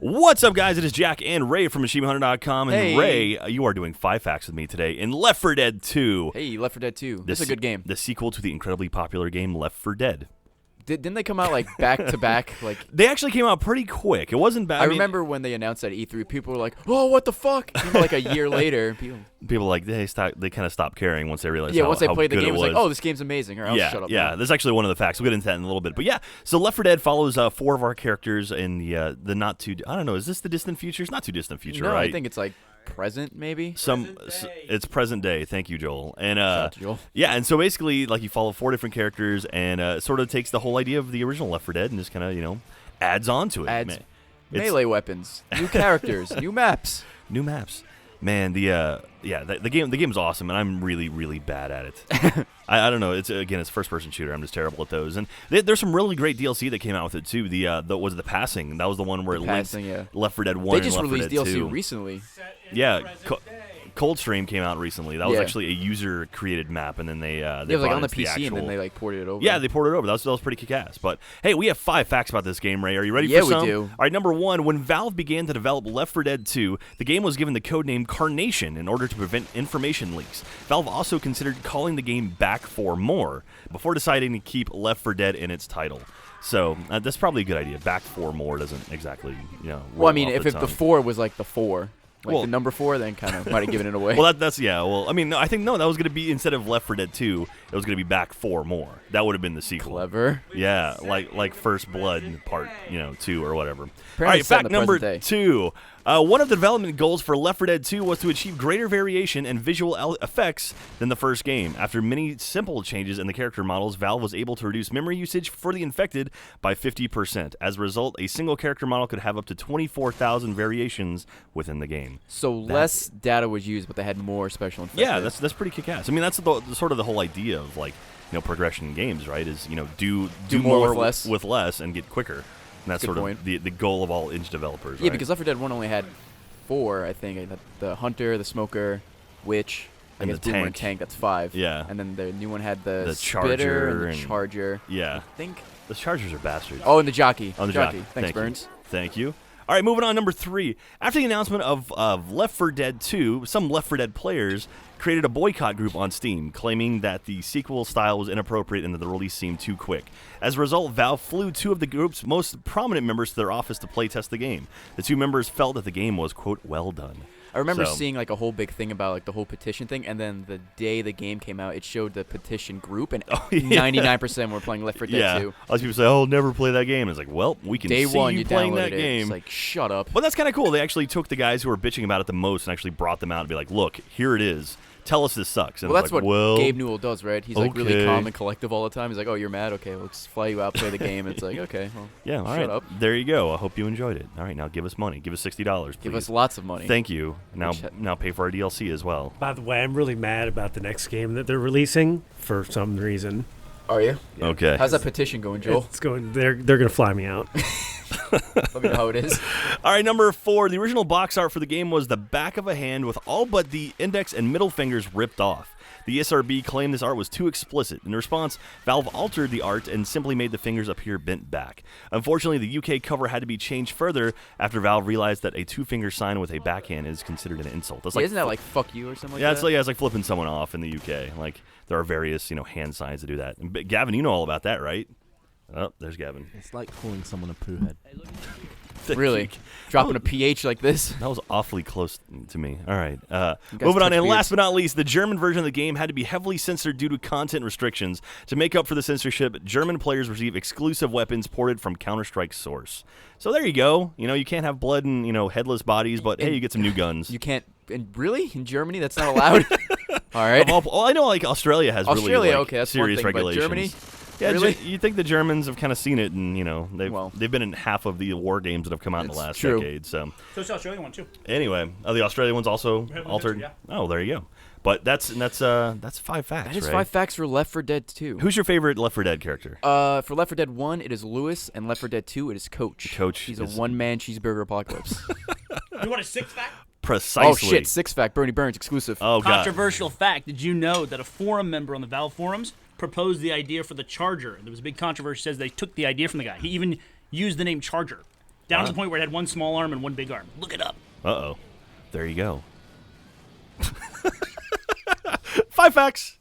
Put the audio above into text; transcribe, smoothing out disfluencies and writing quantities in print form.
What's up, guys? It is Jack and Ray from MachineHunter.com. And Hey. Ray, you are doing 5 facts with me today in Left 4 Dead 2. Hey, Left 4 Dead 2. This is a good game. The sequel to the incredibly popular game Left 4 Dead. Didn't they come out like back to back? Like They actually came out pretty quick. It wasn't bad. I remember when they announced that at E3, people were like, "Oh, what the fuck?" You know, like a year later, people like they kind of stopped caring once they realized. once they played the good game, it it was like, "Oh, this game's amazing." Or I'll shut up. Yeah. Now. This is actually one of the facts. We'll get into that in a little bit. But yeah, so Left 4 Dead follows 4 of our characters in the not too. I don't know. Is this the distant future? It's not too distant future, No, right? I think it's like present, maybe. It's present day. Thank you, Joel. And Shout out to Joel. yeah, and so basically, like, you follow 4 different characters, and it sort of takes the whole idea of the original Left 4 Dead and just kind of adds on to it. Adds melee weapons, new characters, new maps. New maps. Man, the game's awesome, and I'm really, really bad at it. I don't know. It's first person shooter. I'm just terrible at those. And there's some really great DLC that came out with it too. The Passing. That was the one where it linked Left 4 Dead 1 They and just Left 4 released Dead 2. DLC recently. Yeah. Coldstream came out recently. That was actually a user-created map, and then they It was like on the PC, actual, and then they like ported it over. Yeah, they ported it over. That was pretty kick-ass. But hey, we have 5 facts about this game, Ray. Are you ready Yeah, for some? we do. All right, number 1, when Valve began to develop Left 4 Dead 2, the game was given the codename Carnation in order to prevent information leaks. Valve also considered calling the game Back 4 More before deciding to keep Left 4 Dead in its title. So that's probably a good idea. Back 4 More doesn't exactly, Well, I mean, roll off if the the tongue. 4 was like the 4. Like Well- the number 4, then kind of might have given it away. Well, that's Well, I mean, no, I think that was going to be, instead of Left 4 Dead 2, it was going to be Back 4 More. That would have been the sequel. Clever. Yeah, like First Blood Part 2 or whatever. Apparently All right, it's set in fact the number present day. 2. One of the development goals for Left 4 Dead 2 was to achieve greater variation and visual effects than the first game. After many simple changes in the character models, Valve was able to reduce memory usage for the infected by 50%. As a result, a single character model could have up to 24,000 variations within the game. So less data was used, but they had more special effects. Yeah, that's pretty kick-ass. I mean, that's the sort of the whole idea of progression in games, right? Is do more with less and get quicker. And that's Good sort point. of the goal of all indie developers. Yeah, right? because Left 4 Dead 1 only had 4, I think. The Hunter, the Smoker, Witch, And guess the Boomer and Tank, that's 5. Yeah. And then the new one had the Charger Spitter and and- the Charger. Yeah, I think. the Chargers are bastards. Oh, and the Jockey. On the jockey. Thanks, Thank you. Burns. Thank you. All right, moving on. Number 3. After the announcement of Left 4 Dead 2, some Left 4 Dead players created a boycott group on Steam, claiming that the sequel style was inappropriate and that the release seemed too quick. As a result, Valve flew 2 of the group's most prominent members to their office to playtest the game. The 2 members felt that the game was, quote, well done. I remember So- seeing like a whole big thing about like the whole petition thing, and then the day the game came out, it showed the petition group, and 99% were playing Left 4 Dead Yeah. 2. A lot of people say, oh, I'll never play that game. It's like, well, we can Day see 1, you you playing downloaded that it. game. It's like, shut up. Well, that's kind of cool. They actually took the guys who were bitching about it the most and actually brought them out and be like, look, here it is. Tell us this sucks. And Well, it's that's like, what well, Gabe Newell does, right? He's like really okay. calm and collective all the time. He's like, "Oh, you're mad? Okay, let's fly you out, play the game." It's like, okay, well, yeah, all shut right. up. There you go. I hope you enjoyed it. All right, now give us money. Give us $60, please. Give us lots of money. Thank you. Now Which- now pay for our DLC as well. By the way, I'm really mad about the next game that they're releasing for some reason. Are you? Okay. How's that petition going, Joel? It's going. They're gonna fly me out. Let me know how it is. All right, number 4. The original box art for the game was the back of a hand with all but the index and middle fingers ripped off. The SRB claimed this art was too explicit. In response, Valve altered the art and simply made the fingers appear bent back. Unfortunately, the UK cover had to be changed further after Valve realized that a 2-finger sign with a backhand is considered an insult. That's Isn't that like "fuck you" or something like yeah, that? it's like flipping someone off in the UK. Like there are various hand signs to do that. And Gavin, you know all about that, right? Oh, there's Gavin. It's like calling someone a poo head. Really? Dropping a PH like this? That was awfully close to me. All right. You guys Moving on, touch and beards. last but not least, the German version of the game had to be heavily censored due to content restrictions. To make up for the censorship, German players receive exclusive weapons ported from Counter-Strike's source. So there you go. You can't have blood and, headless bodies, but hey, you get some new guns. You can't. And really? In Germany, that's not allowed. All right. I know like Australia has Australia, really okay, that's one serious thing, but regulations. Germany? Yeah, Really? you think the Germans have kind of seen it, and Well. they've been in half of the war games that have come out in the It's last true. decade. So So it's the Australian one too. anyway, the Australian one's also We have altered. yeah. Oh, there you go. But that's 5 facts. That is Ray. 5 facts for Left 4 Dead 2. Who's your favorite Left 4 Dead character? For Left 4 Dead 1, it is Lewis, and Left 4 Dead 2, it is Coach. Coach He's is- a one-man cheeseburger apocalypse. You want a 6 fact? Precisely. Oh, shit. 6 fact. Bernie Burns exclusive. Oh, God. Controversial fact. Did you know that a forum member on the Valve forums proposed the idea for the Charger? There was a big controversy. Says they took the idea from the guy. He even used the name Charger. Down Wow. to the point where it had one small arm and one big arm. Look it up. Uh-oh. There you go. 5 facts.